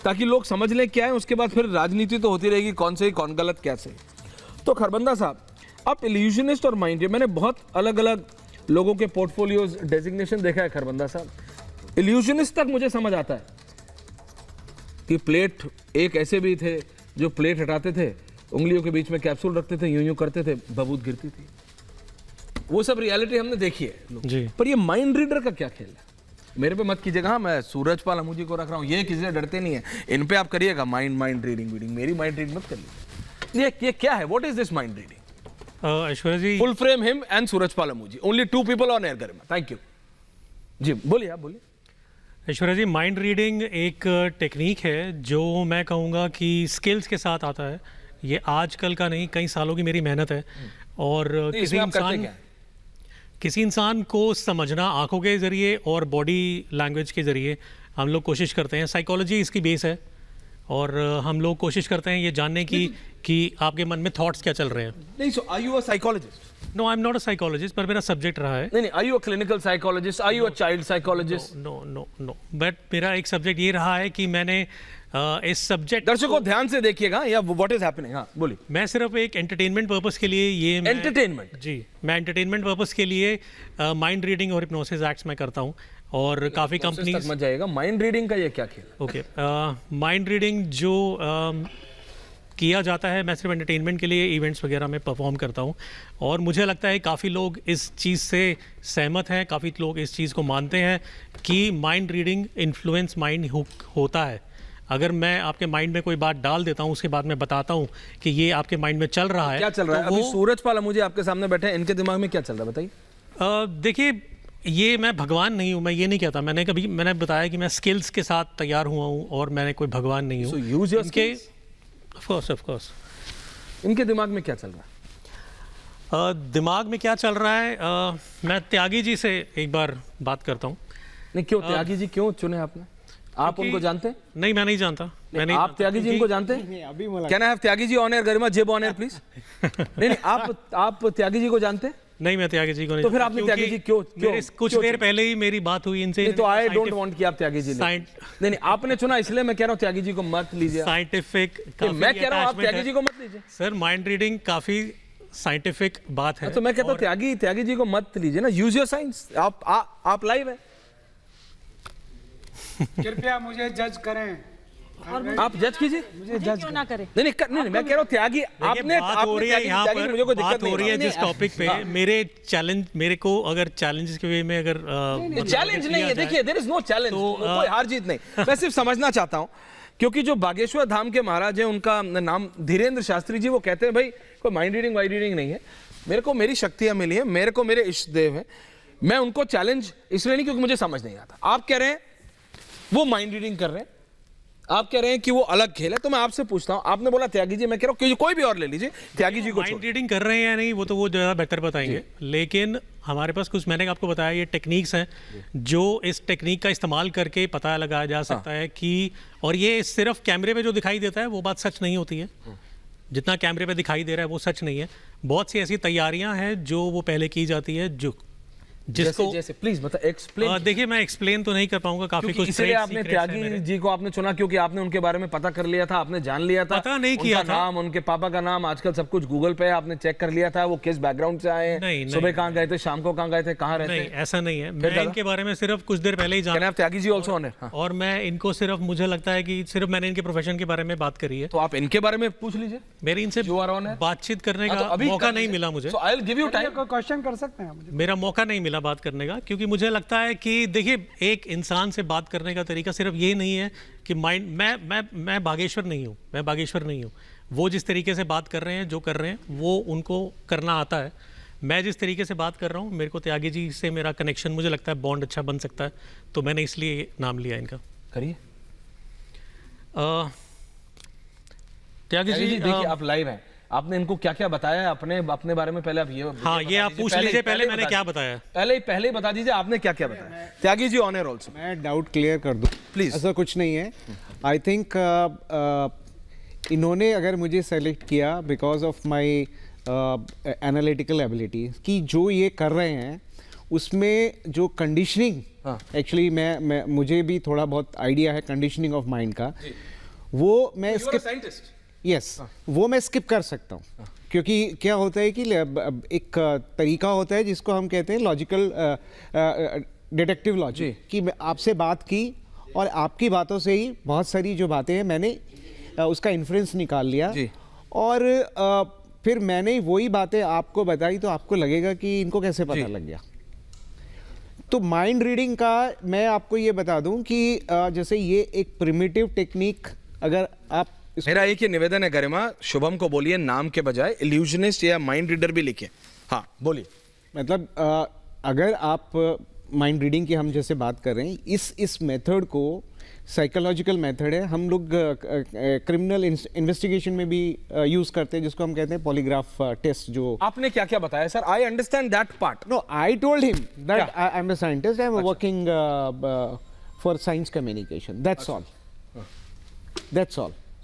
ताकि लोग समझ लें क्या है, उसके बाद फिर राजनीति तो होती रहेगी, कौन सही कौन गलत कैसे। तो खरबंदा साहब, आप इल्यूजनिस्ट और माइंड, मैंने बहुत अलग अलग लोगों के पोर्टफोलियोज डेजिग्नेशन देखा है खरबंदा साहब। इल्यूजनिस्ट तक मुझे समझ आता है कि प्लेट, एक ऐसे भी थे जो प्लेट हटाते थे, उंगलियों के बीच में कैप्सूल रखते थे, यूं यूं करते थे, बबूत गिरती थी, वो सब रियलिटी हमने देखी है जी। पर ये माइंड रीडर का क्या खेल है? मेरे पे मत कीजिएगा, हाँ मैं सूरजपाल अमूजी को रख रहा हूँ, ये किसी से डरते नहीं है, इन पे आप करिएगा माइंड रीडिंग, मेरी माइंड रीड मत करिए। ये क्या है? What is this mind reading? Aishwarya ji, full frame him and Surajpal अमूजी, only 2 people on air Garima. Thank you जी, बोलिए आप बोलिए। ऐश्वर्या जी, माइंड रीडिंग एक टेक्निक है जो मैं कहूँगा कि स्किल्स के साथ आता है। ये आजकल का नहीं, कई सालों की मेरी मेहनत है। और किसी इंसान को समझना आंखों के ज़रिए और बॉडी लैंग्वेज के ज़रिए हम लोग कोशिश करते हैं। साइकोलॉजी इसकी बेस है और हम लोग कोशिश करते हैं ये जानने की कि आपके मन में थॉट्स क्या चल रहे हैं। नहीं, so are you a psychologist? No, I am not a psychologist, पर मेरा सब्जेक्ट रहा है। नहीं, are you a clinical psychologist? Are you a child psychologist? No, but मेरा एक सब्जेक्ट ये रहा है कि मैंने इस सब्जेक्ट, दर्शकों ध्यान से देखिएगा, या व्हाट इज हैपनिंग, हाँ बोलिए। मैं सिर्फ एक एंटरटेनमेंट पर्पस के लिए ये एंटरटेनमेंट जी, मैं एंटरटेनमेंट पर्पस के लिए माइंड रीडिंग और हिप्नोसिस एक्ट्स मैं करता हूँ और काफ़ी कंपनीज मत जाएगा। माइंड रीडिंग का ये क्या खेल? ओके, माइंड रीडिंग जो किया जाता है, मैं सिर्फ एंटरटेनमेंट के लिए इवेंट्स वगैरह में परफॉर्म करता हूँ और मुझे लगता है काफ़ी लोग इस चीज़ से सहमत हैं, काफ़ी लोग इस चीज़ को मानते हैं कि माइंड रीडिंग इन्फ्लुएंस माइंड होता है। अगर मैं आपके माइंड में कोई बात डाल देता हूँ, उसके बाद मैं बताता हूँ कि ये आपके माइंड में चल रहा है, क्या चल रहा है? अभी सूरजपाल अमूजी आपके सामने बैठे हैं, इनके दिमाग में क्या चल रहा है बताइए। देखिए, ये मैं भगवान नहीं हूँ, मैं ये नहीं कहता। मैंने बताया कि मैं स्किल्स के साथ तैयार हुआ हूँ और मैंने कोई भगवान नहीं हूँ। So use your skills? Of course. इनके दिमाग में क्या चल रहा है? दिमाग में क्या चल रहा है, मैं त्यागी जी से एक बार बात करता हूँ। नहीं, क्यों त्यागी जी क्यों चुने आपने? आप उनको जानते हैं? नहीं, मैं नहीं जानता। आप त्यागी जी इनको जानते हैं? अभी can I have Tyagi ji on air Garima, जेब ऑन एयर प्लीज? नहीं, आप त्यागी जी को जानते हैं? नहीं, मैं त्यागी जी को नहीं। तो फिर आपने त्यागी जी क्यों कुछ देर पहले ही मेरी बात हुई इनसे। तो आई डोंट वांट कि आप त्यागी जी नहीं, आपने चुना इसलिए मैं कह रहा हूँ त्यागी जी को मत लीजिए। साइंटिफिक, मैं कह रहा हूँ आप त्यागी जी को मत लीजिए। सर, माइंड रीडिंग काफी साइंटिफिक बात है। तो मैं कहता हूँ त्यागी जी को मत लीजिए ना, यूज योर साइंस। आप लाइव है, कृपया मुझे जज करें। आप जज कीजिए, मुझे जज क्यों ना करें? नहीं, मैं कह रहा हूँ त्यागी, आपने बात हो रही है यहाँ पर, मुझे कोई बात दिक्कत हो रही है जिस टॉपिक पे मेरे को अगर चैलेंजेस के वे में अगर चैलेंज नहीं है, देखिए देयर इज नो चैलेंज, कोई हार जीत नहीं। मैं सिर्फ समझना चाहता हूँ, क्योंकि जो बागेश्वर धाम के महाराज हैं, उनका नाम धीरेन्द्र शास्त्री जी, वो कहते हैं भाई कोई माइंड रीडिंग नहीं है, मेरे को मेरी शक्तियां मिली है, मेरे को मेरे इष्ट देव है, मैं उनको चैलेंज इसलिए नहीं क्योंकि मुझे समझ नहीं आता। आप कह रहे हैं वो माइंड रीडिंग कर रहे हैं, आप कह रहे हैं कि वो अलग खेल है, तो मैं आपसे पूछता हूं, आपने बोला त्यागी जी, मैं कह रहा हूं कोई भी और ले लीजिए, त्यागी जी को माइंड रीडिंग कर रहे हैं या नहीं वो तो वो ज़्यादा बेहतर बताएंगे, लेकिन हमारे पास कुछ, मैंने आपको बताया, ये टेक्निक्स हैं जो इस टेक्निक का इस्तेमाल करके पता लगाया जा सकता है कि, और ये सिर्फ कैमरे पे जो दिखाई देता है वो बात सच नहीं होती है, जितना कैमरे पे दिखाई दे रहा है वो सच नहीं है। बहुत सी ऐसी तैयारियां हैं जो वो पहले की जाती है, जो जिसको जैसे प्लीज मतलब एक्सप्लेन। देखिए, मैं एक्सप्लेन तो नहीं कर पाऊंगा, काफी कुछ इसलिए आपने त्यागी जी को आपने चुना क्योंकि आपने उनके बारे में पता कर लिया था, आपने जान लिया था, पता नहीं किया था नाम, उनके पापा का नाम, आजकल सब कुछ गूगल पे आपने चेक कर लिया था, वो किस बैकग्राउंड से आए हैं, सुबह कहाँ गए थे, शाम को कहाँ गए थे, कहाँ रहते हैं? नहीं, ऐसा नहीं है, मैं इनके बारे में सिर्फ कुछ देर पहले ही जाना। त्यागी जी ऑल्सो ऑन है, और मैं इनको सिर्फ, मुझे लगता है कि सिर्फ मैंने इनके प्रोफेशन के बारे में बात करी है, तो आप इनके बारे में पूछ लीजिए, मेरी इनसे बातचीत करने का मौका नहीं मिला मुझे। I will give you time, question कर सकते हैं, मेरा मौका नहीं मिला बात करने का, क्योंकि मुझे लगता है कि देखिए, एक इंसान से बात करने का तरीका सिर्फ ये नहीं है कि माइंड, मैं बागेश्वर नहीं हूँ, वो जिस तरीके से बात कर रहे हैं, जो कर रहे हैं, वो उनको करना आता है। मैं जिस तरीके से बात कर रहा हूँ, मेरे को त्यागी जी से मेरा कनेक्शन, मुझे लगता है बॉन्ड अच्छा बन सकता है, तो मैंने इसलिए नाम लिया इनका। करिए त्यागी जी, देखिए आप लाइव हैं, आपने इनको क्या क्या बताया अपने बारे में? पहले आप ये, हाँ, ये आप पूछ लीजिए पहले मैंने क्या बताया, पहले ही बता दीजिए आपने क्या क्या बताया। त्यागी जी ऑन एयर आल्सो। मैं डाउट क्लियर कर दूं प्लीज। ऐसा कुछ नहीं है, आई थिंक इन्होंने अगर मुझे सेलेक्ट किया because of my analytical ability, कि जो ये कर रहे हैं उसमें जो कंडीशनिंग, हाँ। एक्चुअली मैं मुझे भी थोड़ा बहुत आइडिया है कंडीशनिंग ऑफ माइंड का, वो मैं you are a skip scientist. Yes वो मैं स्किप कर सकता हूँ, क्योंकि क्या होता है कि एक तरीका होता है जिसको हम कहते हैं लॉजिकल डिडक्टिव लॉजिक, कि मैं आपसे बात की और आपकी बातों से ही बहुत सारी जो बातें हैं मैंने उसका इन्फ्लुएंस निकाल लिया, जी। और फिर मैंने वही बातें आपको बताई तो आपको लगेगा कि इनको कैसे पता जी। लग गया। तो माइंड रीडिंग का मैं आपको ये बता दूं कि जैसे ये एक प्रिमिटिव टेक्निक, अगर आप मेरा एक ही निवेदन है गरिमा, शुभम को बोलिए नाम के बजाय इल्यूजनिस्ट या माइंड रीडर भी लिखे। हाँ बोलिए। मतलब अगर आप माइंड रीडिंग की हम जैसे बात कर रहे हैं, इस मेथड को साइकोलॉजिकल मेथड है, हम लोग क्रिमिनल इन्वेस्टिगेशन में भी यूज करते हैं, जिसको हम कहते हैं पॉलीग्राफ टेस्ट। जो आपने क्या क्या बताया sir? I understand that part. No, I told him that I am a scientist, I am working for science communication, that's all, that's all.